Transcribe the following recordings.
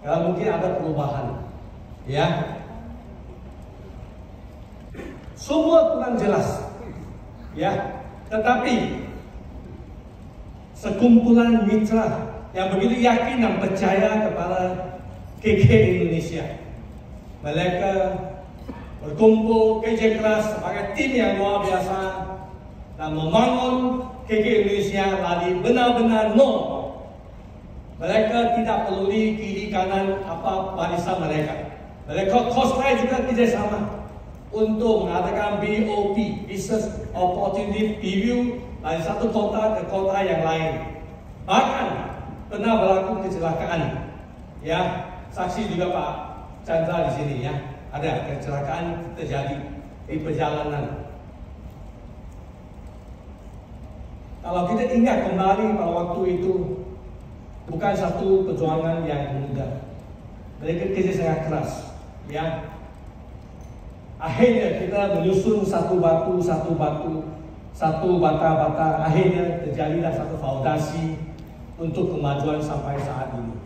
Kalau mungkin ada perubahan, ya. Semua kurang jelas, ya. Tetapi sekumpulan mitra yang begitu yakin dan percaya kepada KK Indonesia, mereka berkumpul kerja keras sebagai tim yang luar biasa dan membangun KK Indonesia lagi benar-benar no. Mereka tidak peduli kiri kanan apa barisan mereka. Mereka crossfire juga kerjasama untuk mengadakan BOP, Business Opportunity Review, dari satu kota ke kota yang lain. Bahkan pernah berlaku kecelakaan. Ya, saksi juga Pak Chandra di sini ya. Ada kecelakaan terjadi di perjalanan. Kalau kita ingat kembali pada waktu itu, bukan satu perjuangan yang mudah. Mereka kerja sangat keras, ya. Akhirnya kita menyusun satu bata. Akhirnya terjadilah satu fondasi untuk kemajuan sampai saat ini.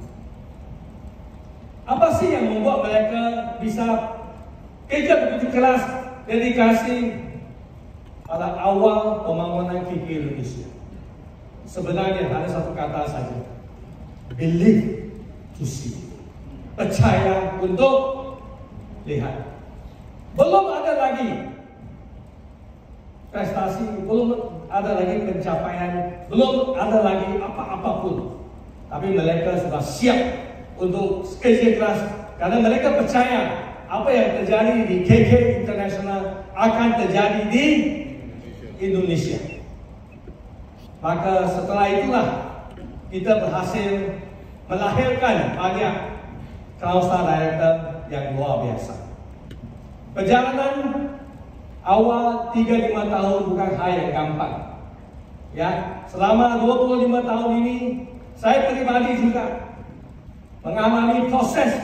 Apa sih yang membuat mereka bisa kerja begitu keras, dedikasi pada awal pembangunan KK Indonesia? Sebenarnya ada satu kata saja. Believe to see. Percaya untuk lihat. Belum ada lagi prestasi, belum ada lagi pencapaian, belum ada lagi apa-apapun. Tapi mereka sudah siap untuk kerja keras karena mereka percaya apa yang terjadi di KK International akan terjadi di Indonesia. Maka setelah itulah kita berhasil melahirkan banyak Council Director yang luar biasa. Perjalanan awal 35 tahun bukan hal yang gampang. Ya, selama 25 tahun ini saya pribadi juga mengalami proses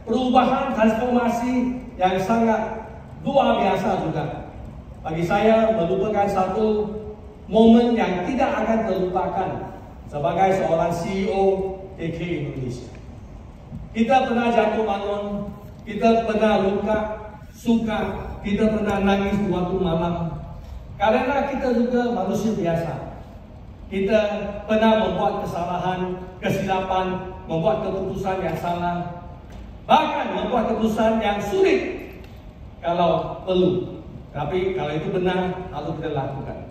perubahan transformasi yang sangat luar biasa juga. Bagi saya merupakan satu momen yang tidak akan terlupakan sebagai seorang CEO KK Indonesia. Kita pernah jatuh bangun, kita pernah luka, suka, kita pernah nangis di waktu malam. Karena kita juga manusia biasa. Kita pernah membuat kesalahan, kesilapan, membuat keputusan yang salah, bahkan membuat keputusan yang sulit kalau perlu. Tapi kalau itu benar, harus kita lakukan.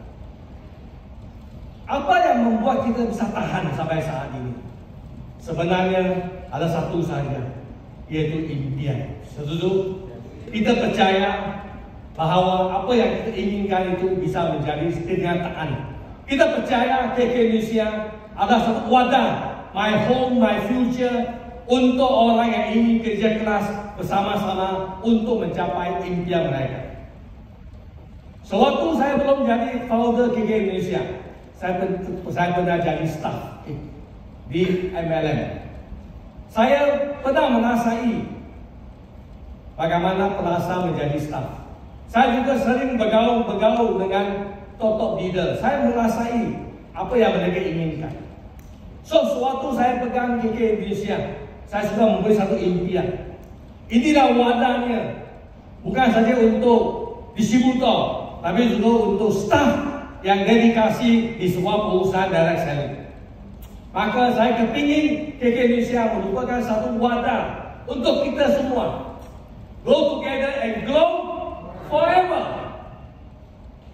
Apa yang membuat kita bisa tahan sampai saat ini? Sebenarnya ada satu saja, yaitu impian. Setuju? Kita percaya bahwa apa yang kita inginkan itu bisa menjadi kenyataan. Kita percaya KK Indonesia ada satu wadah, my home, my future, untuk orang yang ingin kerja keras bersama-sama untuk mencapai impian mereka. Sewaktu saya belum jadi founder KK Indonesia, saya pernah jadi staff di MLM. Saya pernah menasai bagaimana perasaan menjadi staff. Saya juga sering bergaul dengan top leader. Saya menasai apa yang mereka inginkan. So, sewaktu saya pegang KK Indonesia, saya sudah memberi satu impian. Inilah wadahnya, bukan saja untuk distributor, tapi juga untuk staff yang dedikasi di sebuah perusahaan direct selling. Maka saya kepingin KK Indonesia merupakan satu wadah untuk kita semua. Grow together and grow forever.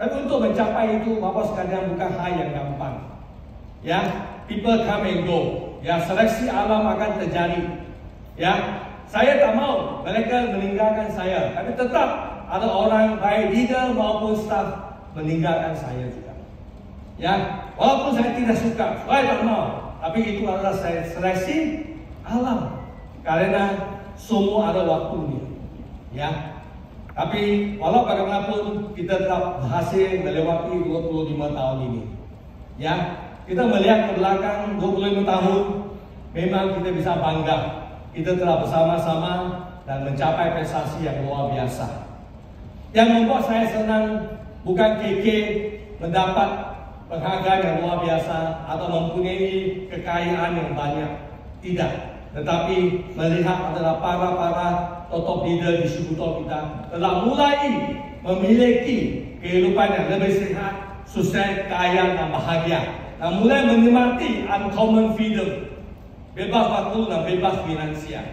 Tapi untuk mencapai itu, Bapak sekalian, bukan hal yang gampang. Ya, people come and go. Ya, seleksi alam akan terjadi. Ya, saya tak mau mereka meninggalkan saya, tapi tetap ada orang baik leader maupun staff meninggalkan saya juga. Ya, walaupun saya tidak suka, saya tak mau, tapi itu adalah seleksi alam. Karena semua ada waktunya. Ya, tapi walau bagaimanapun kita tetap berhasil melewati 25 tahun ini. Ya, kita melihat ke belakang 25 tahun, memang kita bisa bangga. Kita telah bersama-sama dan mencapai prestasi yang luar biasa. Yang membuat saya senang bukan KK mendapat penghargaan yang luar biasa atau mempunyai kekayaan yang banyak. Tidak. tetapi melihat adalah para top leader di suku kita telah mulai memiliki kehidupan yang lebih sehat, sukses, kaya dan bahagia, dan mulai menikmati uncommon freedom, bebas waktu dan bebas finansial.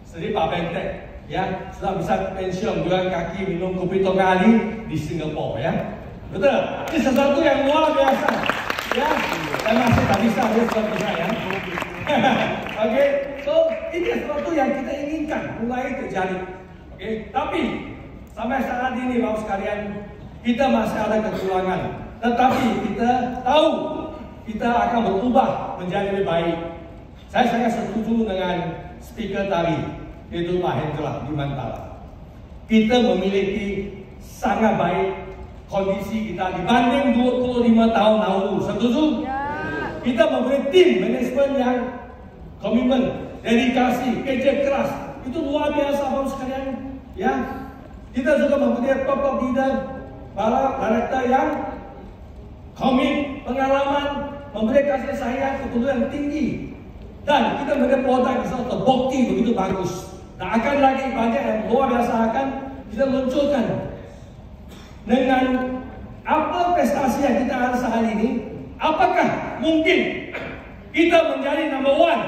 Seperti Pak Bentek, ya, sudah bisa pensiun jalan kaki minum kopi tengah hari di Singapura, ya. Betul? Ini sesuatu yang luar biasa, ya. Dan masih tak bisa, dia sudah bisa, ya. Oke, so ini sesuatu yang kita inginkan mulai terjadi. Oke, tapi sampai saat ini Bapak sekalian, kita masih ada kekurangan, tetapi kita tahu kita akan berubah menjadi lebih baik. Saya sangat setuju dengan speaker tadi, yaitu Pak Hendra di Mantala. Kita memiliki sangat baik kondisi kita dibanding 25 tahun lalu. Setuju? Ya. Kita mempunyai tim manajemen yang komitmen, dedikasi, kerja keras. Itu luar biasa Bapak sekalian. Ya, kita juga mempunyai top leader, para director yang komit, pengalaman, memberi kasih sayang, ketulusan tinggi, dan kita mempunyai produk yang terbukti begitu bagus. Dan akan lagi banyak yang luar biasa akan kita luncurkan. Dengan apa prestasi yang kita ada saat ini, apakah mungkin kita menjadi number one?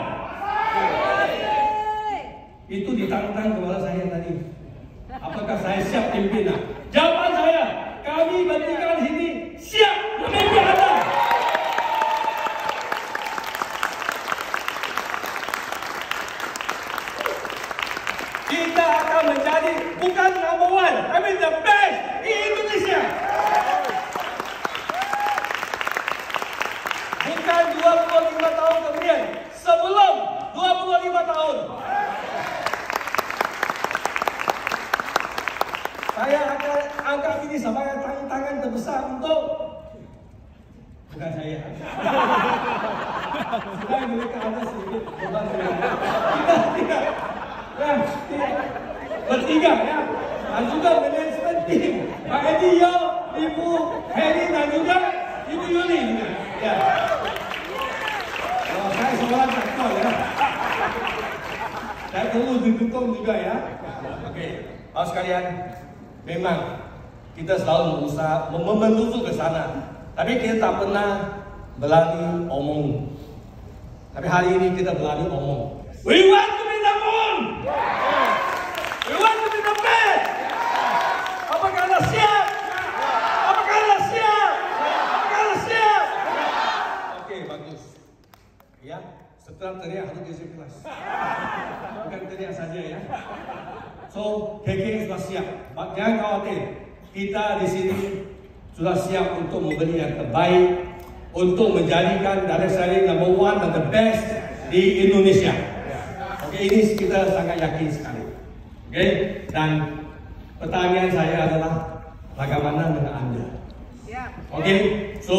Itu ditantang kepada saya tadi. Apakah saya siap pimpin? Jawaban saya, kami bertiga di sini siap memimpin Anda. Kita akan menjadi bukan number one, tapi the best di Indonesia. Bukan 25 tahun kemudian, sebelum 25 tahun. Saya akan anggap ini sebagai tantangan terbesar untuk bukan saya. Saya mereka ada sedikit beban kita bertiga ya, dan juga manajemen tim Pak Edi Yo, Ibu Heri dan juga Ibu Yuli. Ya. Oh, saya seorang aktor ya. Saya perlu didukung juga ya. Oke, Bapak sekalian. Memang kita selalu berusaha menuju ke sana, tapi kita tak pernah berani omong. Tapi hari ini kita berani omong. We want to be number one. We want to be the best. Apakah Anda siap? Apakah Anda siap? Apakah Anda siap? Oke, bagus. Ya, setelah teriak harus isi kelas. Bukan teriak saja ya. So, KK sudah siap. Jangan khawatir. Kita di sini sudah siap untuk memberi yang terbaik, untuk menjadikan Direct Selling number one dan the best di Indonesia. Oke, ini kita sangat yakin sekali. Oke, dan pertanyaan saya adalah bagaimana dengan Anda? Oke, so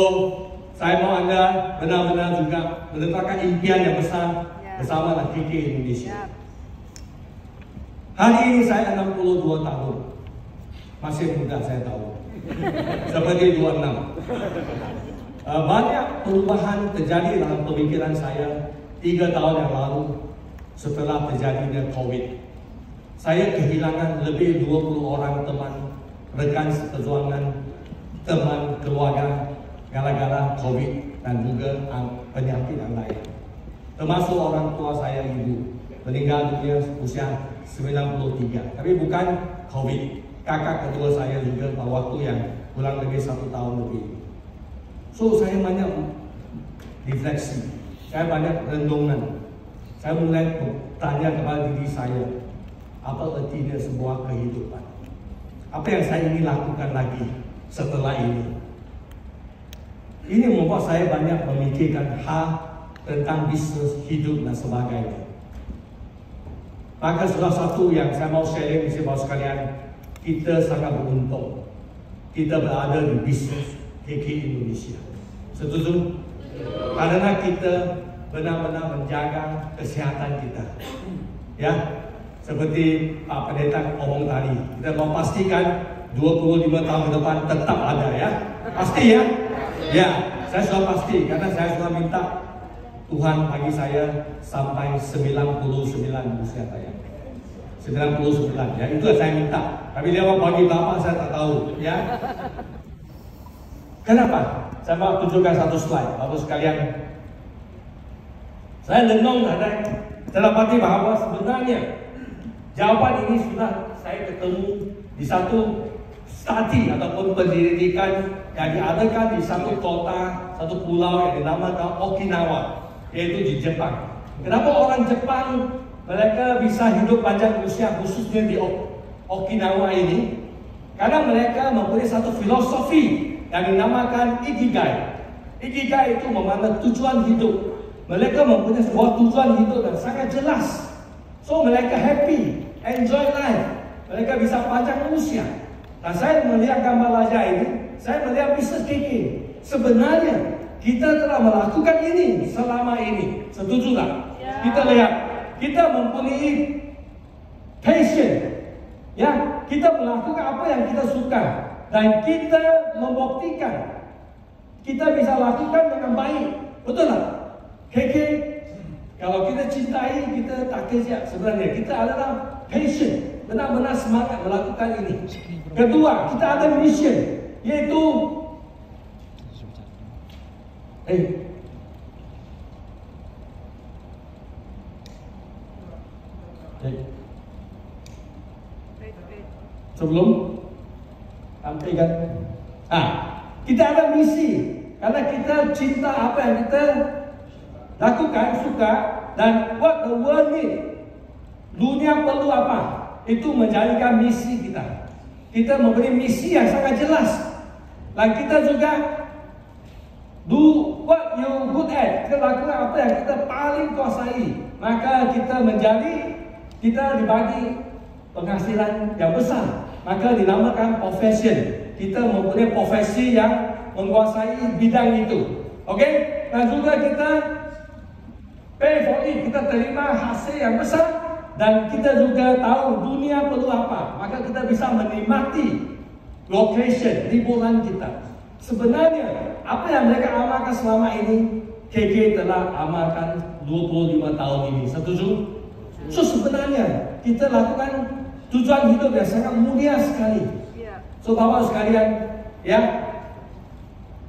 saya mau Anda benar-benar juga menetapkan impian yang besar bersama dengan KK Indonesia. Hari ini saya 62 tahun. Masih muda saya tahu. Seperti 26. Banyak perubahan terjadi dalam pemikiran saya 3 tahun yang lalu setelah terjadinya COVID. Saya kehilangan lebih 20 orang teman, rekan seperjuangan, teman keluarga gara-gara COVID dan juga penyakit yang lain. Termasuk orang tua saya, ibu, meninggal dunia usia 93, tapi bukan COVID. Kakak kedua saya juga pada waktu yang kurang lebih 1 tahun lebih. So saya banyak refleksi, saya banyak renungan. Saya mulai bertanya kepada diri saya, apa artinya sebuah kehidupan? Apa yang saya ingin lakukan lagi setelah ini? Ini membuat saya banyak memikirkan hal tentang bisnis, hidup dan sebagainya. Maka salah satu yang saya mau sharing di sini Bapak sekalian, kita sangat beruntung kita berada di bisnis KK Indonesia. Setuju? Karena kita benar-benar menjaga kesihatan kita. Ya, seperti Pak Pendeta omong tadi, kita mau pastikan 25 tahun ke depan tetap ada ya. Pasti ya? Ya, saya sudah pasti karena saya sudah minta Tuhan bagi saya sampai 99 usia saya. 99 ya, itu yang saya minta. Tapi dia mau bagi berapa saya tak tahu ya. Kenapa? Saya mau tunjukkan satu slide Bapak sekalian. Saya renung saya dapati bahwa sebenarnya jawaban ini sudah saya ketemu di satu studi ataupun pendidikan yang diadakan di satu kota, satu pulau yang dinamakan Okinawa, yaitu di Jepang. Kenapa orang Jepang mereka bisa hidup panjang usia khususnya di Okinawa ini? Karena mereka mempunyai satu filosofi yang dinamakan Ikigai. Ikigai itu memaknai tujuan hidup. Mereka mempunyai sebuah tujuan hidup yang sangat jelas. So mereka happy, enjoy life. Mereka bisa panjang usia. Dan saya melihat gambar wajah ini, saya melihat bisnis KK. Sebenarnya kita telah melakukan ini selama ini. Setuju tak? Ya. Kita lihat, kita mempunyai passion. Ya, kita melakukan apa yang kita suka. Dan kita membuktikan kita bisa lakukan dengan baik. Betul tak? KK, kalau kita cintai, kita tak kerja. Sebenarnya kita adalah passion, benar-benar semangat melakukan ini. Kedua, kita ada mission, yaitu sebelum sampaikan, kita ada misi karena kita cinta apa yang kita lakukan, suka, dan what the world need. Dunia perlu apa? Itu menjadikan misi kita. Kita memberi misi yang sangat jelas. Dan kita juga do what you good at. Kita lakukan apa yang kita paling kuasai. Maka kita dibagi penghasilan yang besar. Maka dinamakan profession. Kita mempunyai profesi yang menguasai bidang itu. Oke? Dan juga kita pay for it. Kita terima hasil yang besar. Dan kita juga tahu dunia perlu apa. Maka kita bisa menikmati location, liburan kita. Sebenarnya apa yang mereka amalkan selama ini, KK telah amalkan 25 tahun ini. Setuju? So sebenarnya kita lakukan tujuan hidup yang sangat mulia sekali. So Bapak sekalian, ya,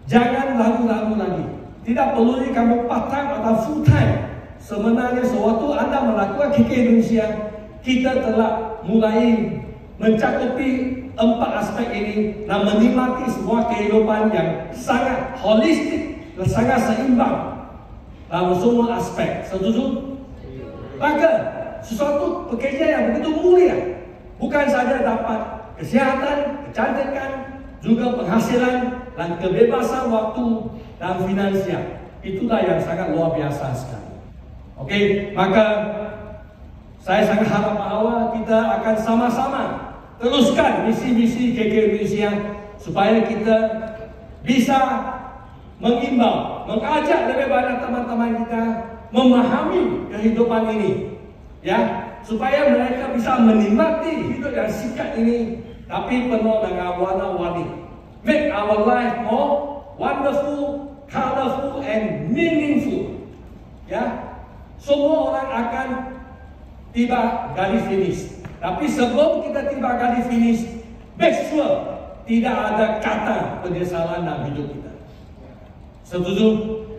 jangan ragu-ragu lagi. Tidak perlu kamu part time atau full time. Sebenarnya sewaktu Anda melakukan KK Indonesia, kita telah mulai mencakupi 4 aspek ini dan menikmati sebuah kehidupan yang sangat holistik dan sangat seimbang dalam semua aspek. Setuju? Maka sesuatu pekerjaan yang begitu mulia, bukan saja dapat kesehatan, kecantikan, juga penghasilan dan kebebasan waktu dan finansial. Itulah yang sangat luar biasa sekali. Oke, maka saya sangat harap bahwa kita akan sama-sama teruskan misi-misi KK Indonesia supaya kita bisa mengimbau, mengajak lebih banyak teman-teman kita memahami kehidupan ini, ya, supaya mereka bisa menikmati hidup yang singkat ini, tapi penuh dengan warna-warni. Make our life more wonderful, colorful, and meaningful. Ya. Semua orang akan tiba garis finish. Tapi sebelum kita tiba garis finish, make sure tidak ada kata penyesalan dalam hidup kita. Setuju?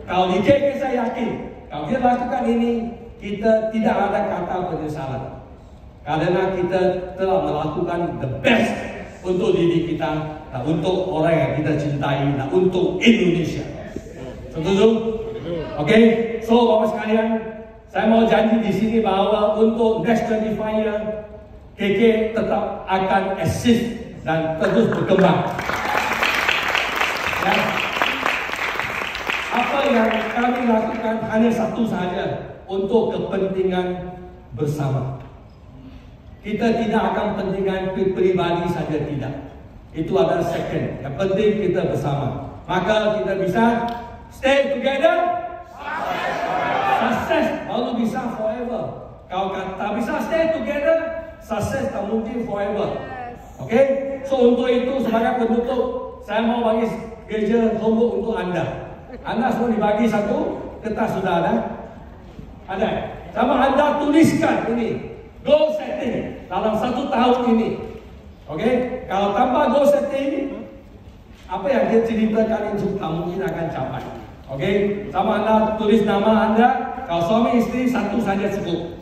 Kalau di KK saya yakin, kalau kita lakukan ini, kita tidak ada kata penyesalan. Karena kita telah melakukan the best untuk diri kita, dan untuk orang yang kita cintai, dan untuk Indonesia. Setuju? Oke? So Bapak sekalian, saya mau janji di sini bahwa untuk next 25 year, KK tetap akan exist dan terus berkembang. Ya. Apa yang kami lakukan hanya satu saja, untuk kepentingan bersama. Kita tidak akan kepentingan pribadi saja, tidak. Itu adalah second. Yang penting kita bersama. Maka kita bisa stay together. Sukses baru bisa forever. Kalau tak bisa stay together, sukses tak mungkin forever. Oke? So untuk itu sebagai penutup, saya mau bagi gereja homework untuk Anda. Anda semua dibagi satu Kertas sudah ada? Ada. Sama anda tuliskan ini goal setting dalam 1 tahun ini. Oke? Kalau tanpa goal setting, apa yang dia ceritakan itu tak mungkin akan capai. Oke? Sama anda tulis nama anda. Kalau suami istri 1 saja cukup.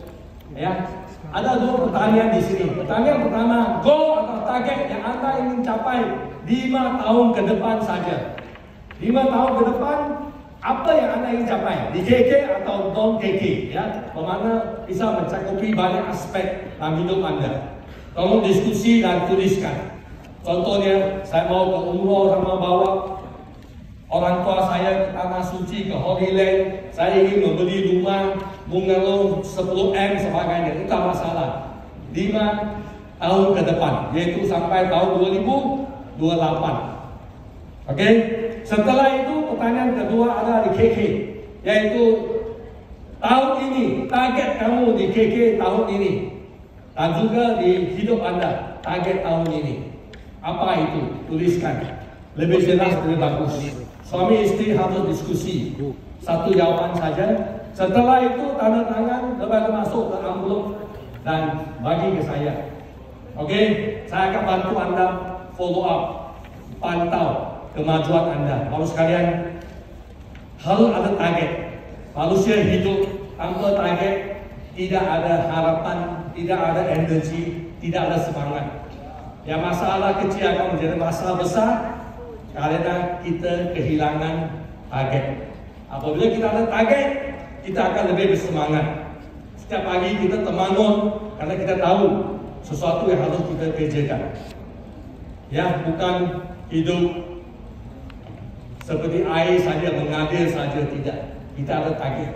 Ya. Ada 2 pertanyaan di sini. Pertanyaan pertama, goal atau target yang anda ingin capai 5 tahun ke depan saja. 5 tahun ke depan, apa yang anda ingin capai? Di KK atau non KK? Ya, bagaimana bisa mencakupi banyak aspek dalam hidup anda. Tolong diskusi dan tuliskan. Contohnya, saya mau ke umroh sama bawa orang tua saya ke tanah suci, ke Holy Land. Saya ingin membeli rumah bungalow 10M sebagainya. Itu tak masalah. 5 tahun ke depan, yaitu sampai tahun 2028. Oke? Setelah itu pertanyaan kedua ada di KK, yaitu tahun ini, target kamu di KK tahun ini, dan juga di hidup anda, target tahun ini. Apa itu? Tuliskan. Lebih jelas, lebih bagus. Suami istri harus diskusi. 1 jawaban saja. Setelah itu tanda tangan, lepas masuk ke amplop dan bagi ke saya. Oke, saya akan bantu anda follow up, pantau kemajuan anda. Baru sekalian, harus ada target. Manusia hidup tanpa target, tidak ada harapan, tidak ada energi, tidak ada semangat. Ya, masalah kecil akan menjadi masalah besar karena kita kehilangan target. Apabila kita ada target, kita akan lebih bersemangat. Setiap pagi kita terbangun karena kita tahu sesuatu yang harus kita kerjakan. Ya, bukan hidup seperti air saja, mengalir saja, tidak. Kita ada target.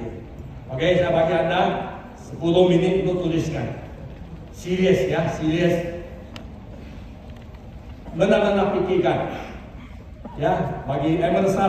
Oke, saya bagi anda 10 minit untuk tuliskan. Serius ya, serius. Benar-benar pikirkan. Ya, bagi Emerson